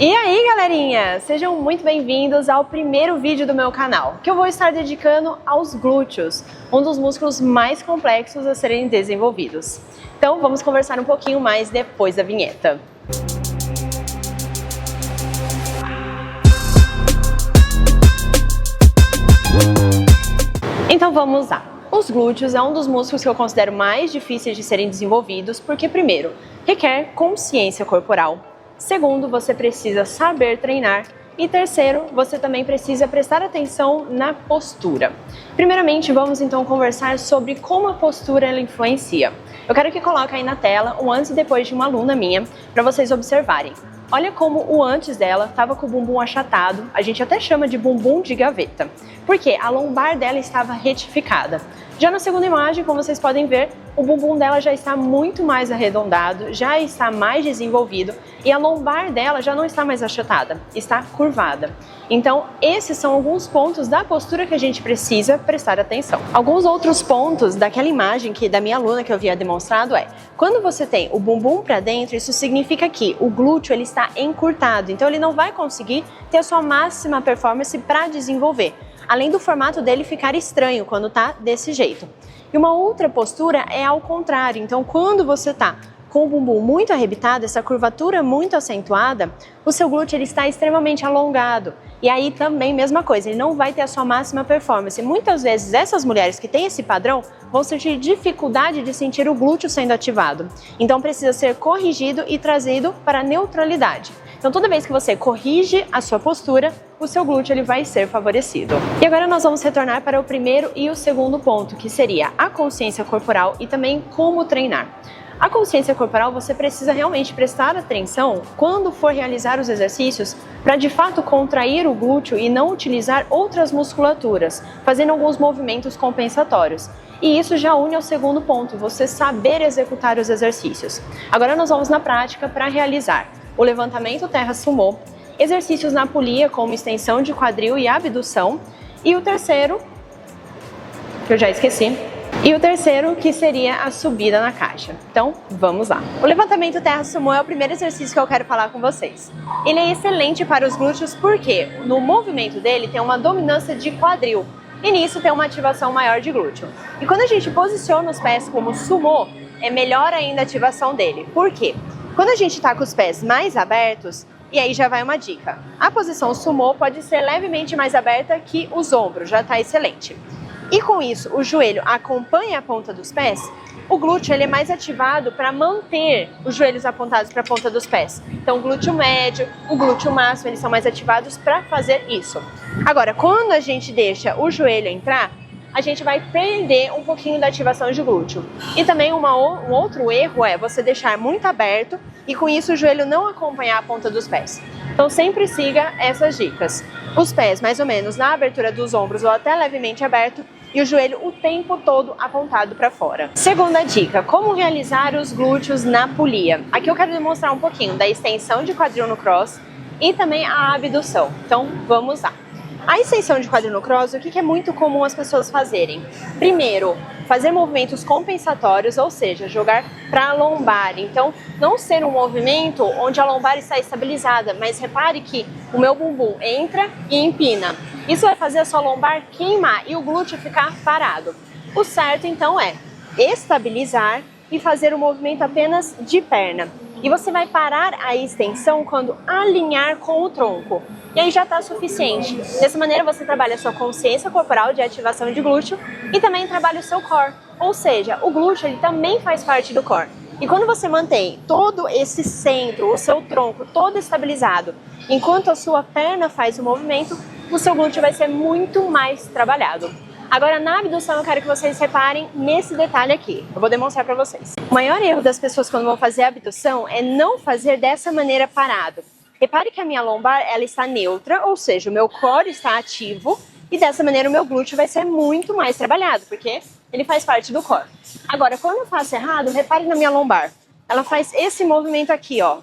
E aí, galerinha! Sejam muito bem-vindos ao primeiro vídeo do meu canal, que eu vou estar dedicando aos glúteos, um dos músculos mais complexos a serem desenvolvidos. Então, vamos conversar um pouquinho mais depois da vinheta. Então, vamos lá. Os glúteos é um dos músculos que eu considero mais difíceis de serem desenvolvidos porque, primeiro, requer consciência corporal. Segundo, você precisa saber treinar. E terceiro, você também precisa prestar atenção na postura. Primeiramente, vamos então conversar sobre como a postura ela influencia. Eu quero que coloque aí na tela o antes e depois de uma aluna minha, para vocês observarem. Olha como o antes dela estava com o bumbum achatado, a gente até chama de bumbum de gaveta, porque a lombar dela estava retificada. Já na segunda imagem, como vocês podem ver, o bumbum dela já está muito mais arredondado, já está mais desenvolvido e a lombar dela já não está mais achatada, está curvada. Então, esses são alguns pontos da postura que a gente precisa prestar atenção. Alguns outros pontos daquela imagem da minha aluna que eu havia demonstrado quando você tem o bumbum para dentro, isso significa que o glúteo ele está encurtado, então ele não vai conseguir ter a sua máxima performance para desenvolver. Além do formato dele ficar estranho quando tá desse jeito. E uma outra postura é ao contrário, então quando você tá com o bumbum muito arrebitado, essa curvatura muito acentuada, o seu glúteo ele está extremamente alongado. E aí também mesma coisa, ele não vai ter a sua máxima performance. Muitas vezes essas mulheres que têm esse padrão vão sentir dificuldade de sentir o glúteo sendo ativado. Então precisa ser corrigido e trazido para a neutralidade. Então toda vez que você corrige a sua postura, o seu glúteo ele vai ser favorecido. E agora nós vamos retornar para o primeiro e o segundo ponto, que seria a consciência corporal e também como treinar. A consciência corporal você precisa realmente prestar atenção quando for realizar os exercícios para de fato contrair o glúteo e não utilizar outras musculaturas, fazendo alguns movimentos compensatórios. E isso já une ao segundo ponto, você saber executar os exercícios. Agora nós vamos na prática para realizar o levantamento terra sumô, exercícios na polia como extensão de quadril e abdução, e o terceiro, que eu já esqueci, que seria a subida na caixa. Então, vamos lá. O levantamento terra sumô é o primeiro exercício que eu quero falar com vocês. Ele é excelente para os glúteos porque no movimento dele tem uma dominância de quadril e nisso tem uma ativação maior de glúteo. E quando a gente posiciona os pés como sumô, é melhor ainda a ativação dele. Por quê? Quando a gente está com os pés mais abertos, e aí já vai uma dica, a posição sumô pode ser levemente mais aberta que os ombros, já está excelente. E com isso, o joelho acompanha a ponta dos pés, o glúteo ele é mais ativado para manter os joelhos apontados para a ponta dos pés. Então o glúteo médio, o glúteo máximo, eles são mais ativados para fazer isso. Agora, quando a gente deixa o joelho entrar, a gente vai perder um pouquinho da ativação de glúteo. E também um outro erro é você deixar muito aberto e com isso o joelho não acompanhar a ponta dos pés. Então sempre siga essas dicas. Os pés mais ou menos na abertura dos ombros ou até levemente aberto e o joelho o tempo todo apontado para fora. Segunda dica, como realizar os glúteos na polia. Aqui eu quero demonstrar um pouquinho da extensão de quadril no cross e também a abdução. Então vamos lá. A extensão de quadril no cross, o que é muito comum as pessoas fazerem? Primeiro, fazer movimentos compensatórios, ou seja, jogar para a lombar. Então, não ser um movimento onde a lombar está estabilizada, mas repare que o meu bumbum entra e empina. Isso vai fazer a sua lombar queimar e o glúteo ficar parado. O certo, então, é estabilizar e fazer o movimento apenas de perna. E você vai parar a extensão quando alinhar com o tronco. E aí já está suficiente. Dessa maneira você trabalha a sua consciência corporal de ativação de glúteo e também trabalha o seu core. Ou seja, o glúteo ele também faz parte do core. E quando você mantém todo esse centro, o seu tronco todo estabilizado, enquanto a sua perna faz o movimento, o seu glúteo vai ser muito mais trabalhado. Agora, na abdução, eu quero que vocês reparem nesse detalhe aqui. Eu vou demonstrar para vocês. O maior erro das pessoas quando vão fazer a abdução é não fazer dessa maneira parado. Repare que a minha lombar ela está neutra, ou seja, o meu core está ativo e dessa maneira o meu glúteo vai ser muito mais trabalhado, porque ele faz parte do core. Agora, quando eu faço errado, repare na minha lombar. Ela faz esse movimento aqui, ó.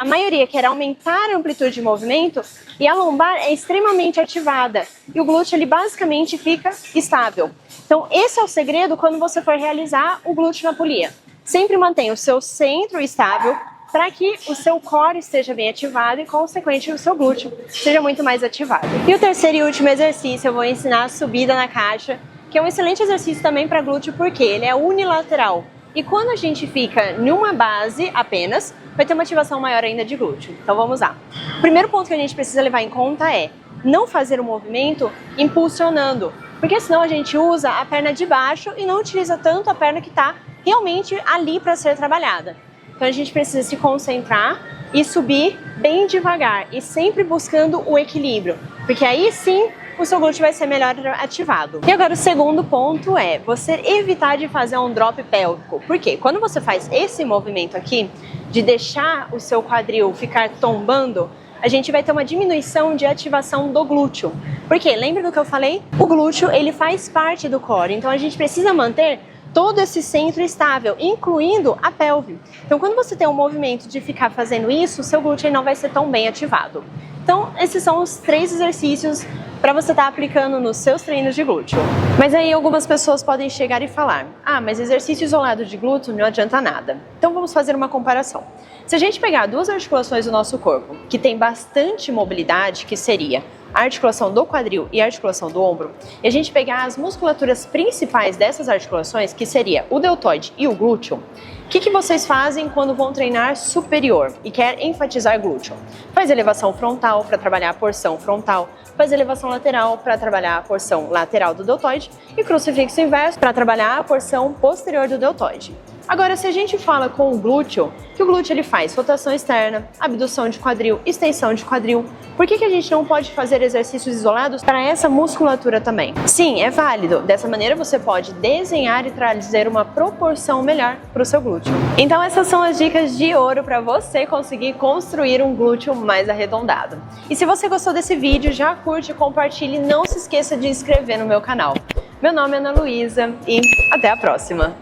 A maioria quer aumentar a amplitude de movimento e a lombar é extremamente ativada e o glúteo ele basicamente fica estável. Então esse é o segredo quando você for realizar o glúteo na polia. Sempre mantenha o seu centro estável, para que o seu core esteja bem ativado e, consequentemente, o seu glúteo seja muito mais ativado. E o terceiro e último exercício eu vou ensinar a subida na caixa, que é um excelente exercício também para glúteo porque ele é unilateral. E quando a gente fica numa base apenas, vai ter uma ativação maior ainda de glúteo. Então vamos lá. O primeiro ponto que a gente precisa levar em conta é não fazer o movimento impulsionando, porque senão a gente usa a perna de baixo e não utiliza tanto a perna que está realmente ali para ser trabalhada. Então a gente precisa se concentrar e subir bem devagar e sempre buscando o equilíbrio, porque aí sim o seu glúteo vai ser melhor ativado. E agora o segundo ponto é você evitar de fazer um drop pélvico. Por quê? Quando você faz esse movimento aqui, de deixar o seu quadril ficar tombando, a gente vai ter uma diminuição de ativação do glúteo. Por quê? Lembra do que eu falei? O glúteo, ele faz parte do core, então a gente precisa manter todo esse centro estável, incluindo a pelve. Então, quando você tem um movimento de ficar fazendo isso, o seu glúteo não vai ser tão bem ativado. Então, esses são os 3 exercícios para você estar aplicando nos seus treinos de glúteo. Mas aí algumas pessoas podem chegar e falar: ah, mas exercício isolado de glúteo não adianta nada. Então vamos fazer uma comparação. Se a gente pegar 2 articulações do nosso corpo que tem bastante mobilidade, que seria a articulação do quadril e a articulação do ombro, e a gente pegar as musculaturas principais dessas articulações, que seria o deltoide e o glúteo, o que vocês fazem quando vão treinar superior e quer enfatizar glúteo? Faz elevação frontal para trabalhar a porção frontal, faz elevação lateral para trabalhar a porção lateral do deltoide e crucifixo inverso para trabalhar a porção posterior do deltoide. Agora, se a gente fala com o glúteo, que o glúteo ele faz rotação externa, abdução de quadril, extensão de quadril, por que a gente não pode fazer exercícios isolados para essa musculatura também? Sim, é válido. Dessa maneira você pode desenhar e trazer uma proporção melhor para o seu glúteo. Então essas são as dicas de ouro para você conseguir construir um glúteo mais arredondado. E se você gostou desse vídeo, já curte, compartilhe e não se esqueça de inscrever no meu canal. Meu nome é Ana Luísa e até a próxima!